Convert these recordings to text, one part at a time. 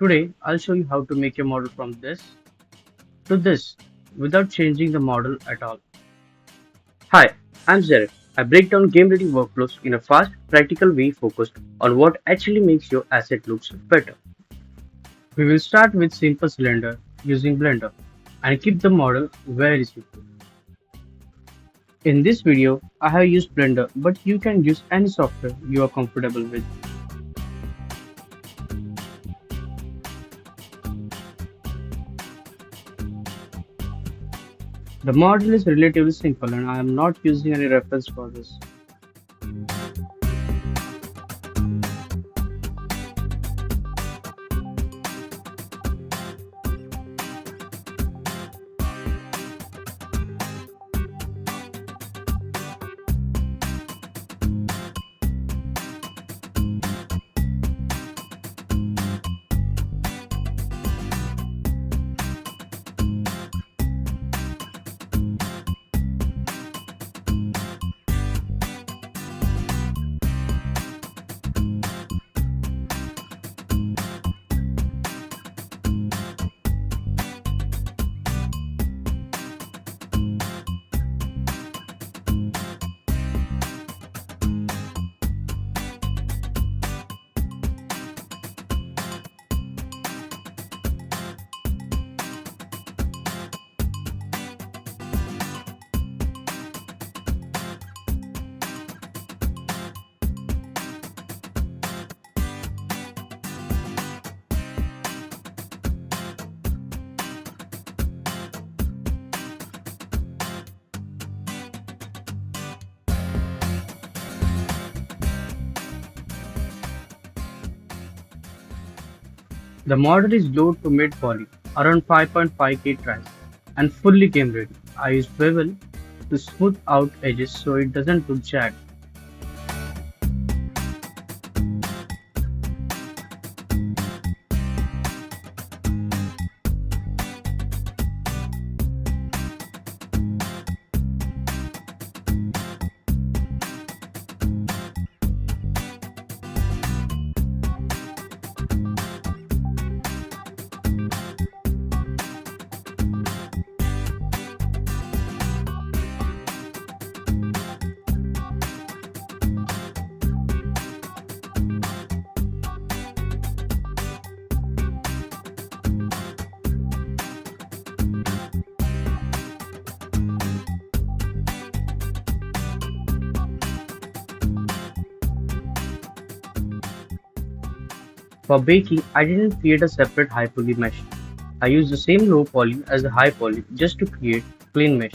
Today, I'll show you how to make a model from this to this without changing the model at all. Hi, I'm Zarek. I break down game ready workflows in a fast, practical way focused on what actually makes your asset looks better. We will start with simple cylinder using Blender and keep the model very simple. In this video, I have used Blender, but you can use any software you are comfortable with. The model is relatively simple and I am not using any reference for this. The model is low to mid poly, around 5.5K tries, and fully game ready. I use bevel to smooth out edges so it doesn't look jagged. For baking, I didn't create a separate high poly mesh. I used the same low poly as the high poly just to create clean mesh.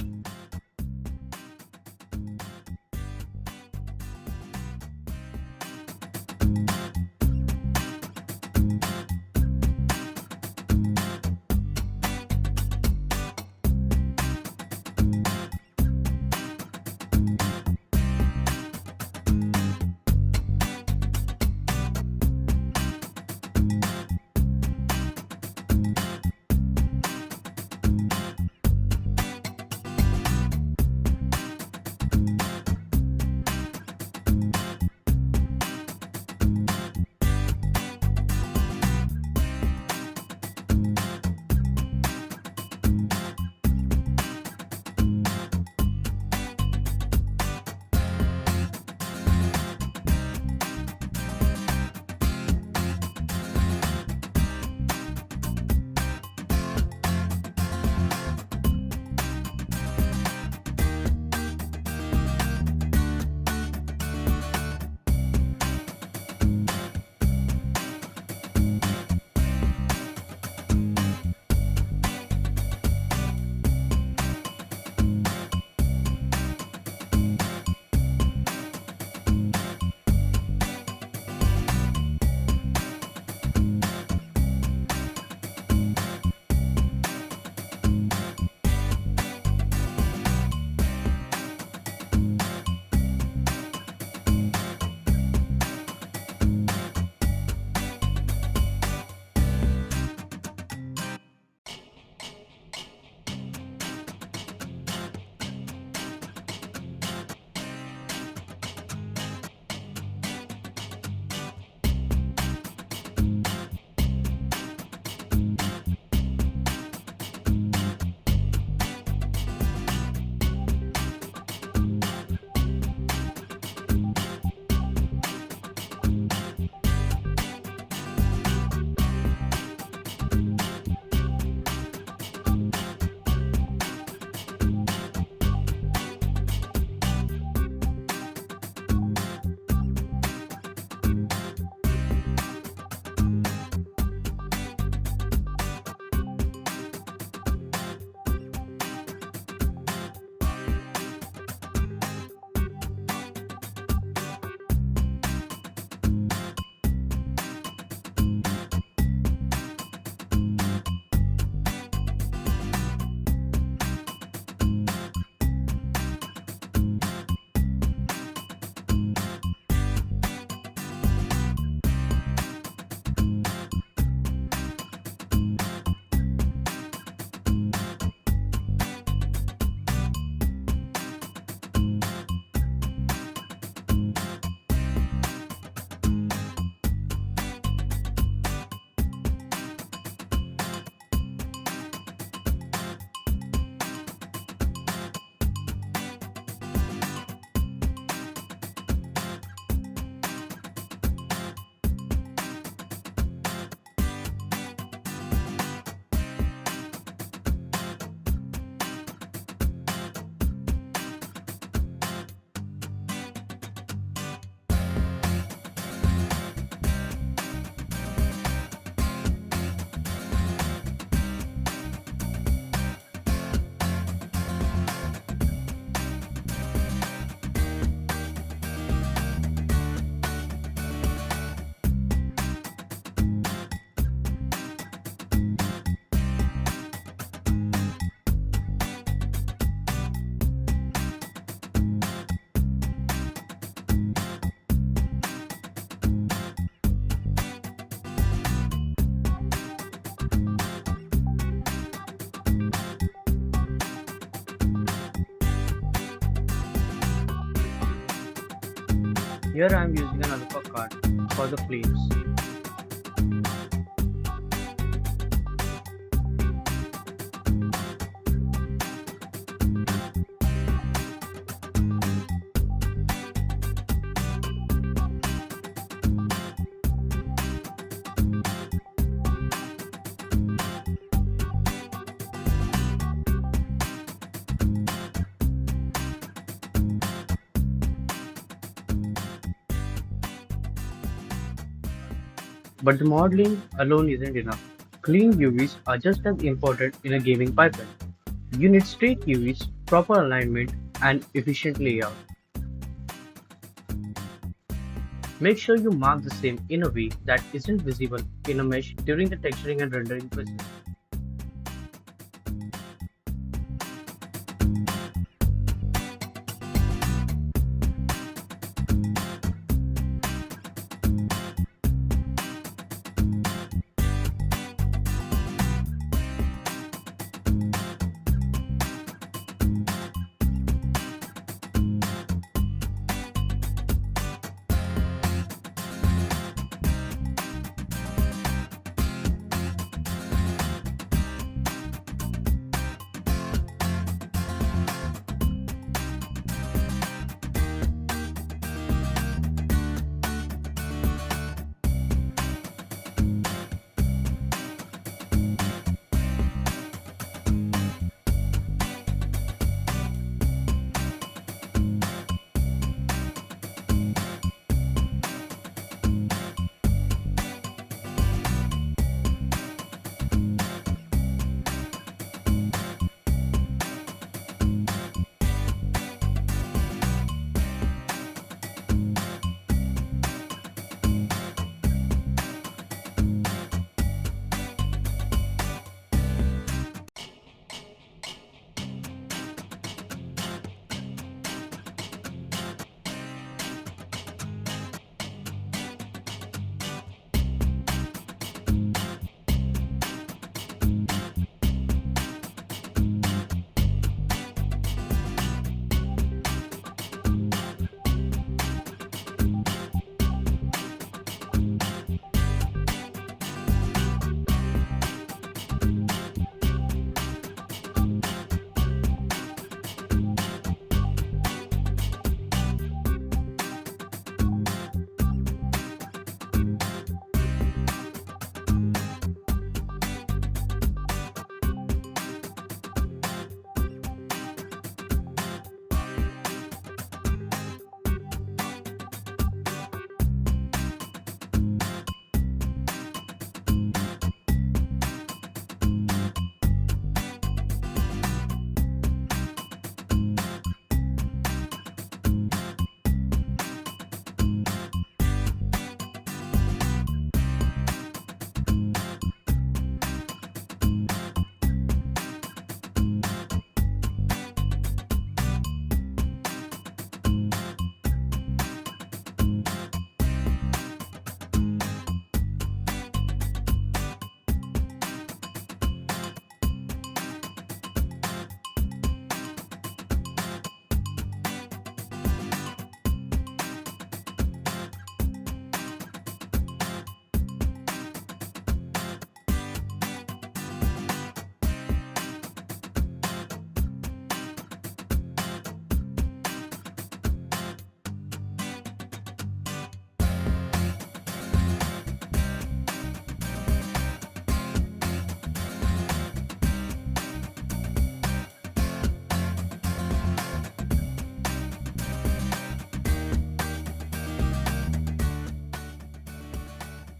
Here I am using an alpha card for the flames. But the modeling alone isn't enough. Clean UVs are just as important in a gaming pipeline. You need straight UVs, proper alignment, and efficient layout. Make sure you mark the same in a way that isn't visible in a mesh during the texturing and rendering process.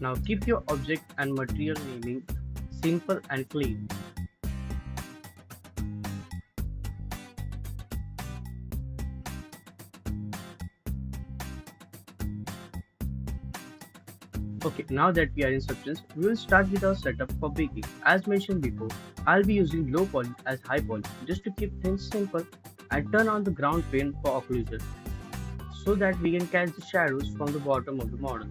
Now keep your object and material naming simple and clean. Okay, now that we are in Substance, we will start with our setup for baking. As mentioned before, I'll be using low poly as high poly just to keep things simple and turn on the ground plane for occlusion so that we can catch the shadows from the bottom of the model.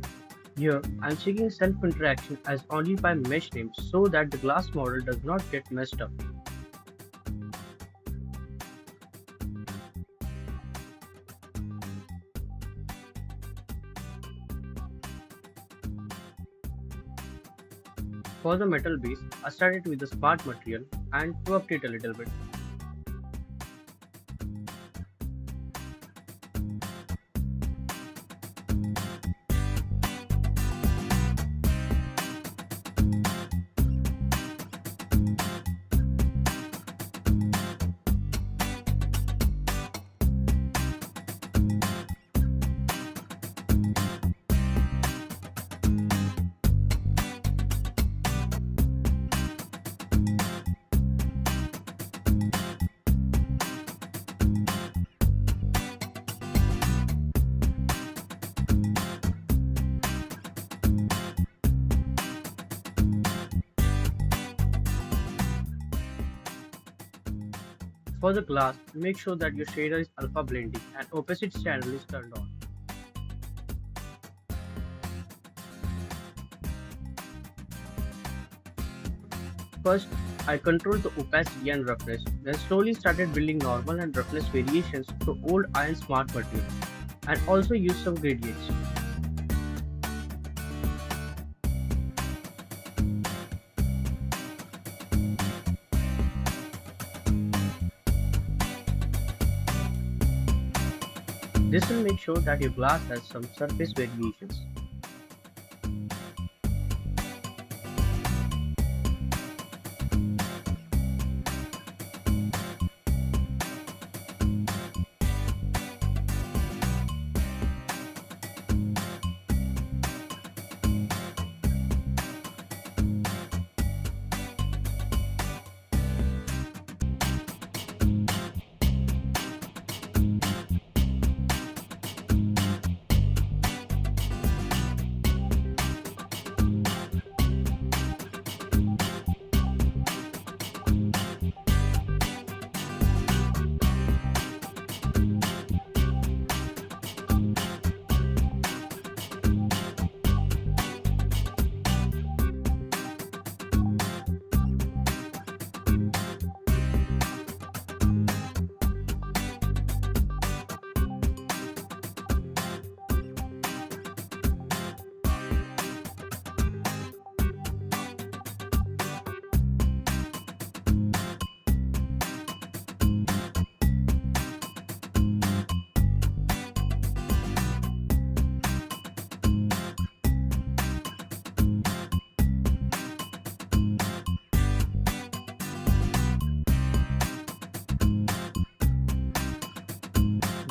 Here, I'm checking self-interaction as only by mesh name so that the glass model does not get messed up. For the metal base, I started with the smart material and to update a little bit. For the glass, make sure that your shader is alpha blending and opacity channel is turned on. First, I controlled the opacity and roughness, then slowly started building normal and roughness variations to old iron smart material, and also used some gradients. This will make sure that your glass has some surface variations.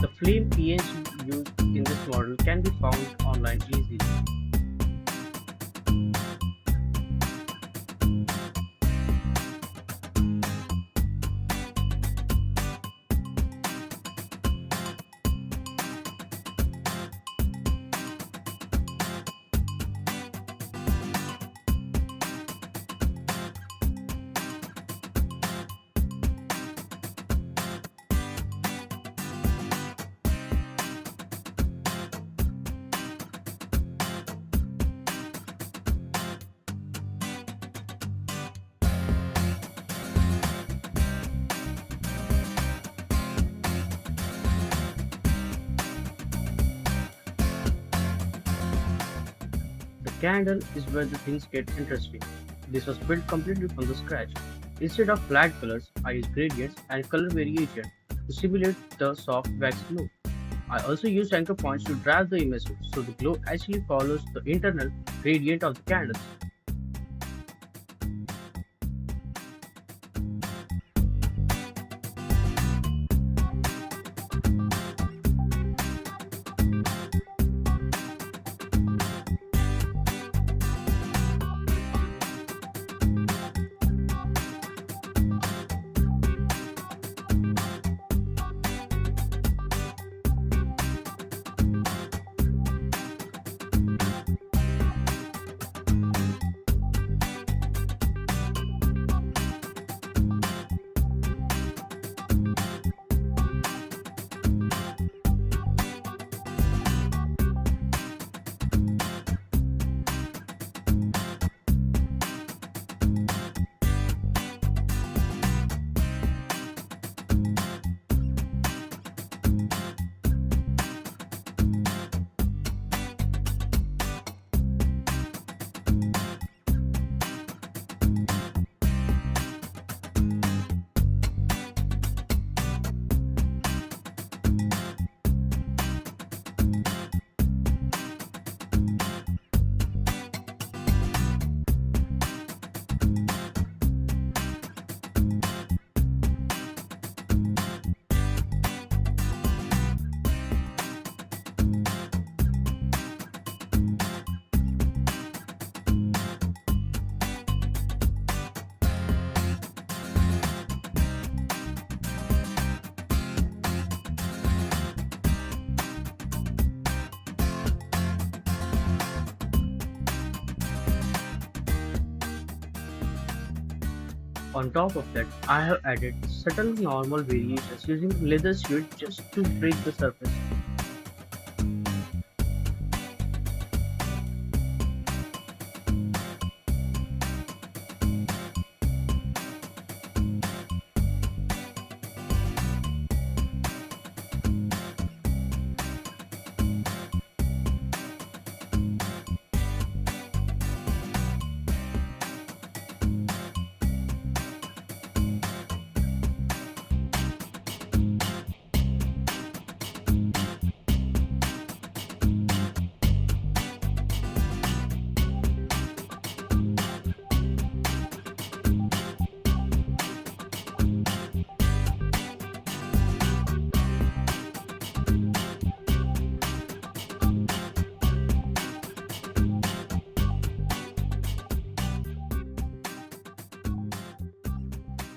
The flame PNG used in this model can be found online easily. The candle is where the things get interesting. This was built completely from the scratch. Instead of flat colors, I used gradients and color variation to simulate the soft wax glow. I also used anchor points to drive the image so the glow actually follows the internal gradient of the candles. On top of that, I have added subtle normal variations using leather suede just to break the surface.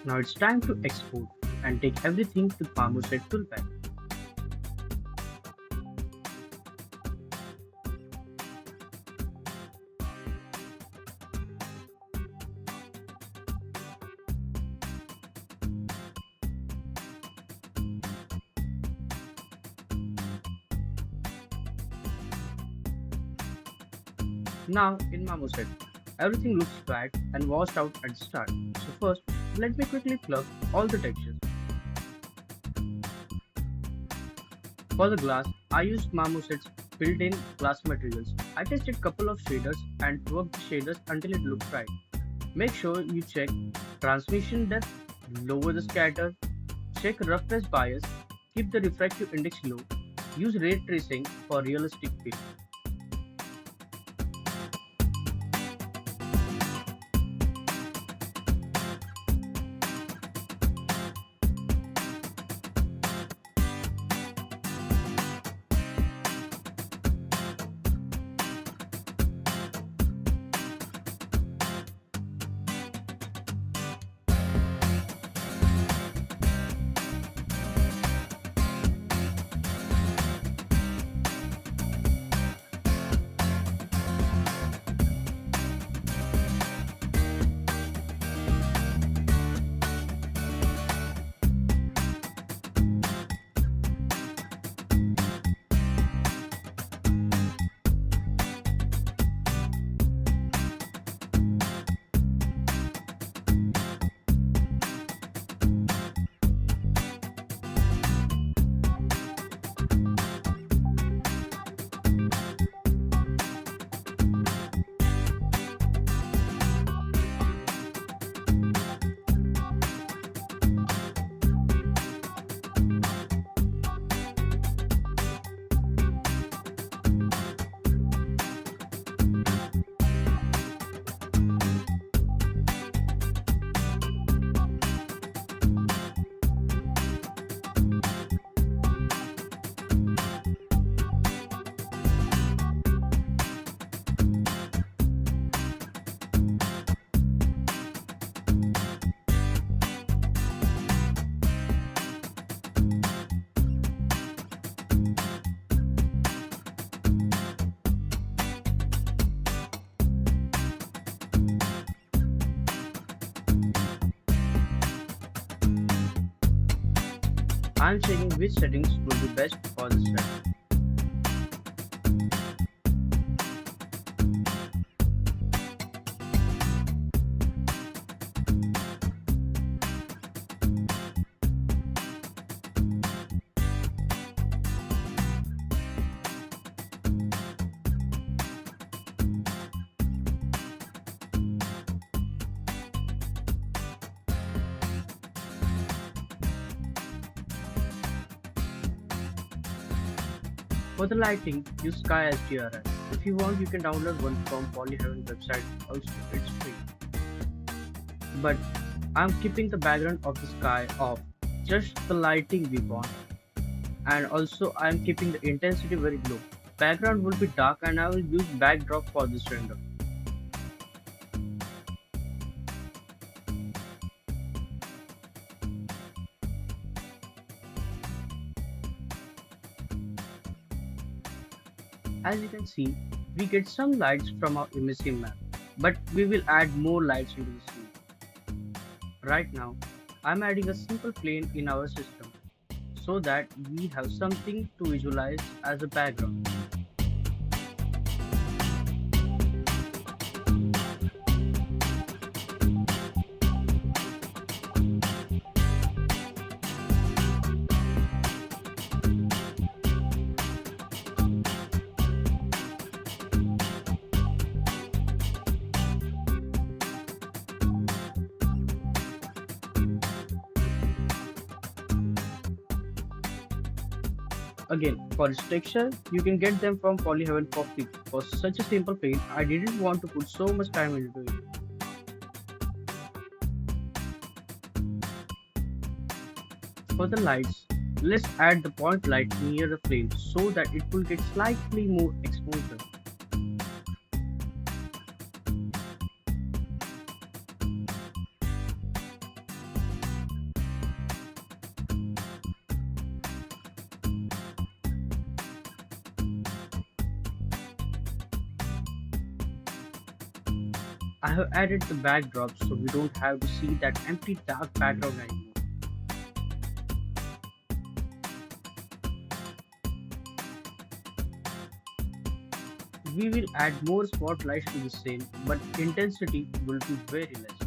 Now it's time to export and take everything to Marmoset toolpath. Now in Marmoset, everything looks flat and washed out at the start. So first, let me quickly plug all the textures. For the glass, I used Marmoset's built-in glass materials. I tested couple of shaders and worked the shaders until it looked right. Make sure you check transmission depth, lower the scatter, check roughness bias, keep the refractive index low, use ray tracing for realistic feel. I am checking which settings will be best for this set. For the lighting, use Sky SDRI. If you want, you can download one from Polyheaven website. Also, it's free. But I'm keeping the background of the sky off, just the lighting we want. And also, I'm keeping the intensity very low. Background will be dark, and I will use backdrop for this render. As you can see, we get some lights from our emissive map, but we will add more lights into the scene. Right now, I'm adding a simple plane in our system so that we have something to visualize as a background. Again, for its texture, you can get them from Polyheaven for free. For such a simple plane, I didn't want to put so much time into it. For the lights, let's add the point light near the frame so that it will get slightly more exposure. I have added the backdrop so we don't have to see that empty dark background anymore. We will add more spotlights to the scene, but intensity will be very less.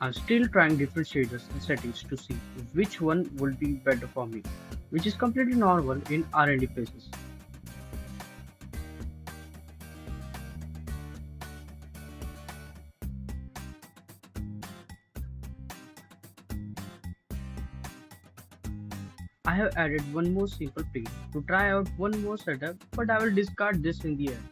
I'm still trying different shaders and settings to see which one would be better for me, which is completely normal in R&D phases. I have added one more simple plane to try out one more setup, but I will discard this in the end.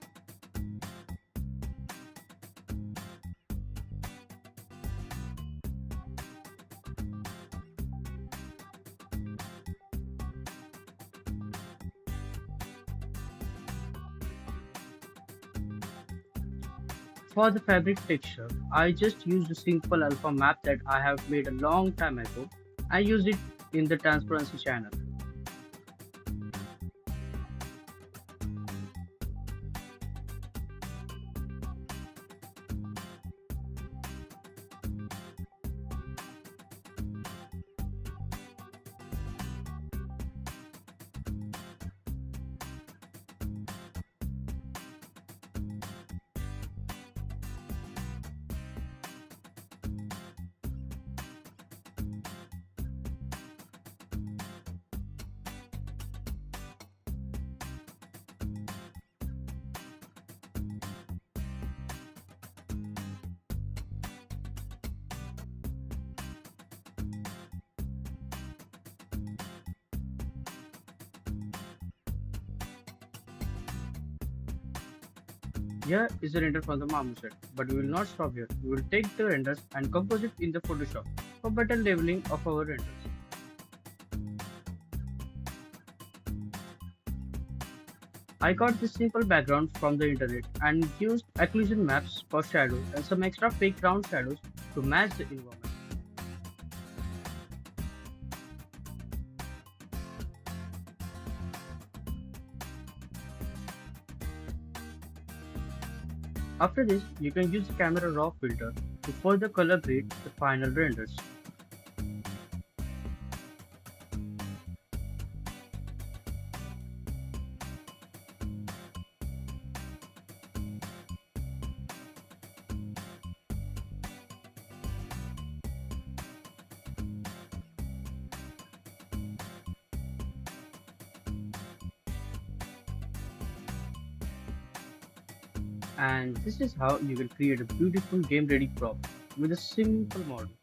For the fabric texture, I just used a simple alpha map that I have made a long time ago. I used it in the transparency channel. Here is a render from the Marmoset, but we will not stop here. We will take the renders and compose it in the Photoshop for better labeling of our renders. I got this simple background from the internet and used occlusion maps for shadows and some extra fake ground shadows to match the environment. After this, you can use the camera raw filter to further color grade the final renders. And this is how you can create a beautiful game ready prop with a simple model.